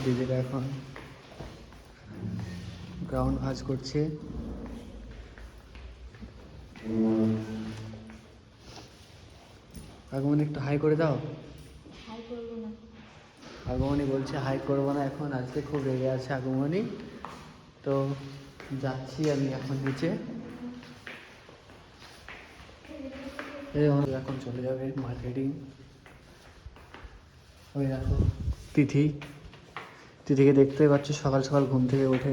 দিদিরা এখন গ্রাউন্ড ভাঁজ করছে। আগমনী একটু হাই করে দাও। আগমনী বলছে হাই করবো না এখন, আজকে খুব রেগে আছে আগমনী। তো যাচ্ছি আমি এখন নিচে। এখন চলে যাবে মার্কেটিং। ওই দেখো তিথিকে দেখতে পাচ্ছ, সকাল সকাল ঘুম থেকে ওঠে।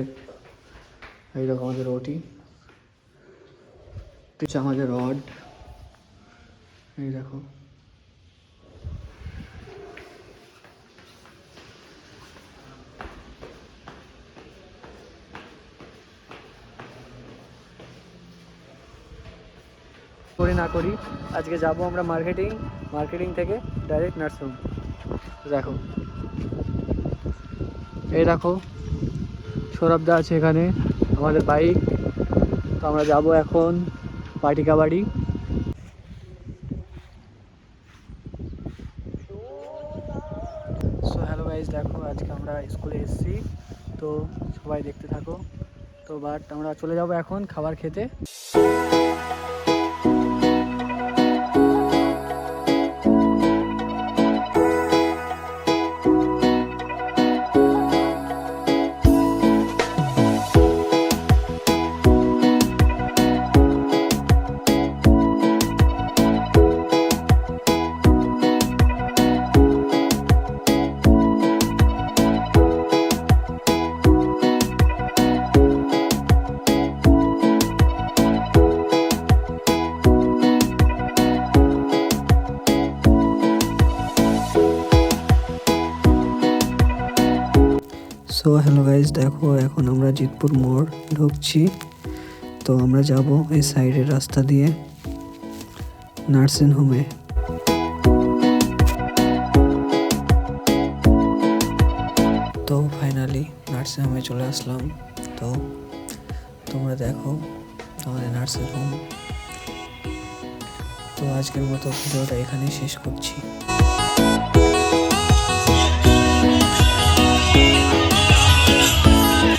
এইরকম আমাদের ওটি, আমাদের রড। এই দেখো করি না করি, আজকে যাব আমরা মার্কেটিং থেকে ডাইরেক্ট নার্সিংহোম। দেখো এই দেখো সৌরভদা আছে এখানে, আমাদের বাইক। তো আমরা যাব এখন পাটিকা বাড়ি। সো হ্যালো গাইজ, দেখো আজকে আমরা স্কুলে এসেছি, তো সবাই দেখতে থাকো। তো বাট আমরা চলে যাব এখন খাবার খেতে। সো হ্যালো গাইজ, দেখো এখন আমরা জিতপুর মোড় ঢুকছি। তো আমরা যাব এই সাইডের রাস্তা দিয়ে নার্সিংহোমে। তো ফাইনালি নার্সিংহোমে চলে আসলাম। তো তোমরা দেখো আমাদের নার্সিংহোম। তো আজকের মতো ভিডিওটা এখানেই শেষ করছি।